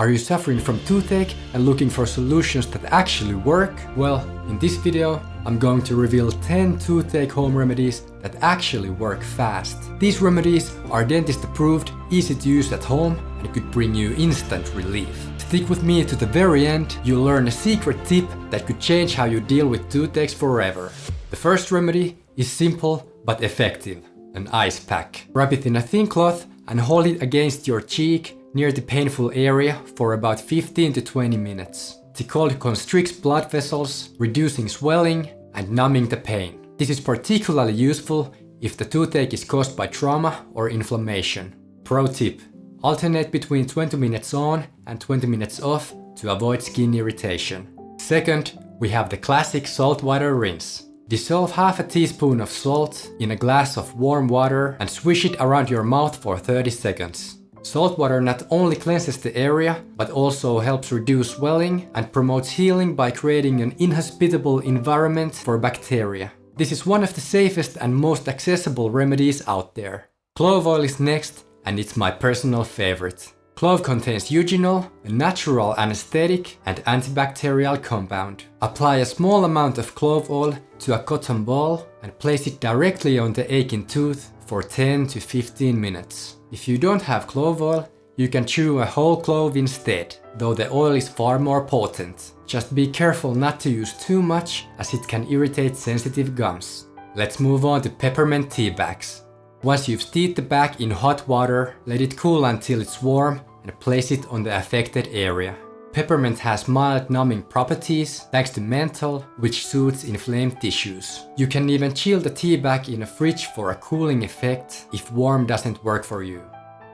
Are you suffering from toothache and looking for solutions that actually work? Well, in this video, I'm going to reveal 10 toothache home remedies that actually work fast. These remedies are dentist approved, easy to use at home, and could bring you instant relief. Stick with me to the very end, you'll learn a secret tip that could change how you deal with toothaches forever. The first remedy is simple but effective, an ice pack. Wrap it in a thin cloth and hold it against your cheek near the painful area for about 15 to 20 minutes. The cold constricts blood vessels, reducing swelling and numbing the pain. This is particularly useful if the toothache is caused by trauma or inflammation. Pro tip: alternate between 20 minutes on and 20 minutes off to avoid skin irritation. Second, we have the classic salt water rinse. Dissolve half a teaspoon of salt in a glass of warm water and swish it around your mouth for 30 seconds. Salt water not only cleanses the area, but also helps reduce swelling and promotes healing by creating an inhospitable environment for bacteria. This is one of the safest and most accessible remedies out there. Clove oil is next, and it's my personal favorite. Clove contains eugenol, a natural anesthetic and antibacterial compound. Apply a small amount of clove oil to a cotton ball and place it directly on the aching tooth for 10 to 15 minutes. If you don't have clove oil, you can chew a whole clove instead, though the oil is far more potent. Just be careful not to use too much, as it can irritate sensitive gums. Let's move on to peppermint tea bags. Once you've steeped the bag in hot water, let it cool until it's warm and place it on the affected area. Peppermint has mild numbing properties thanks to menthol, which soothes inflamed tissues. You can even chill the tea bag in a fridge for a cooling effect if warm doesn't work for you.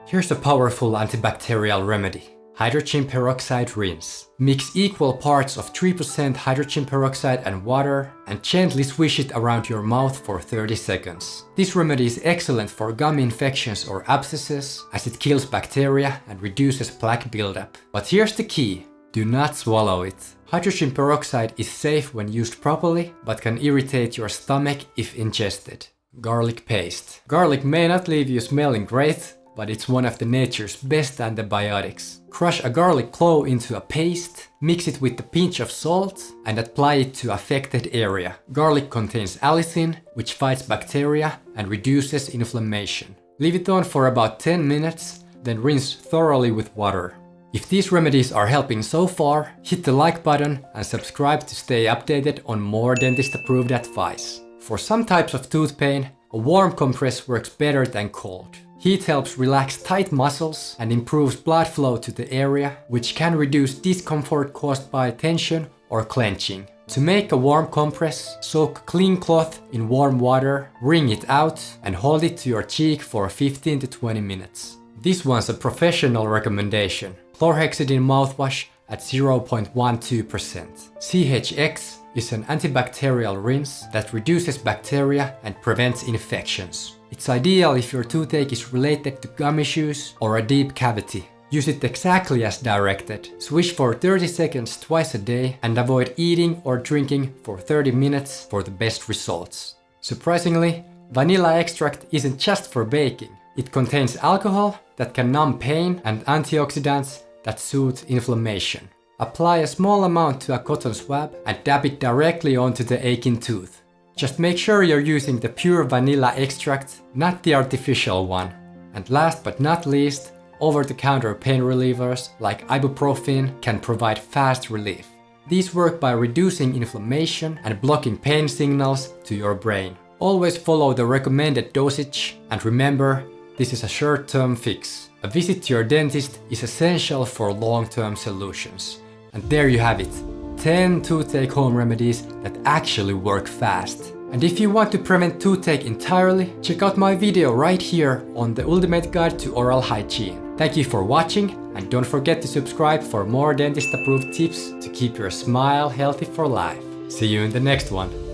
Here's a powerful antibacterial remedy: hydrogen peroxide rinse. Mix equal parts of 3% hydrogen peroxide and water and gently swish it around your mouth for 30 seconds. This remedy is excellent for gum infections or abscesses, as it kills bacteria and reduces plaque buildup. But here's the key: do not swallow it. Hydrogen peroxide is safe when used properly, but can irritate your stomach if ingested. Garlic paste. Garlic may not leave you smelling great, but it's one of the nature's best antibiotics. Crush a garlic clove into a paste, mix it with a pinch of salt, and apply it to affected area. Garlic contains allicin, which fights bacteria and reduces inflammation. Leave it on for about 10 minutes, then rinse thoroughly with water. If these remedies are helping so far, hit the like button and subscribe to stay updated on more dentist-approved advice. For some types of tooth pain, a warm compress works better than cold. Heat helps relax tight muscles and improves blood flow to the area, which can reduce discomfort caused by tension or clenching. To make a warm compress, soak a clean cloth in warm water, wring it out, and hold it to your cheek for 15 to 20 minutes. This one's a professional recommendation. Chlorhexidine mouthwash at 0.12%. CHX is an antibacterial rinse that reduces bacteria and prevents infections. It's ideal if your toothache is related to gum issues or a deep cavity. Use it exactly as directed. Swish for 30 seconds twice a day and avoid eating or drinking for 30 minutes for the best results. Surprisingly, vanilla extract isn't just for baking. It contains alcohol that can numb pain and antioxidants that soothe inflammation. Apply a small amount to a cotton swab and dab it directly onto the aching tooth. Just make sure you're using the pure vanilla extract, not the artificial one. And last but not least, over-the-counter pain relievers like ibuprofen can provide fast relief. These work by reducing inflammation and blocking pain signals to your brain. Always follow the recommended dosage, and remember, this is a short-term fix. A visit to your dentist is essential for long-term solutions. And there you have it, 10 toothache home remedies that actually work fast. And if you want to prevent toothache entirely, check out my video right here on the ultimate guide to oral hygiene. Thank you for watching, and don't forget to subscribe for more dentist-approved tips to keep your smile healthy for life. See you in the next one.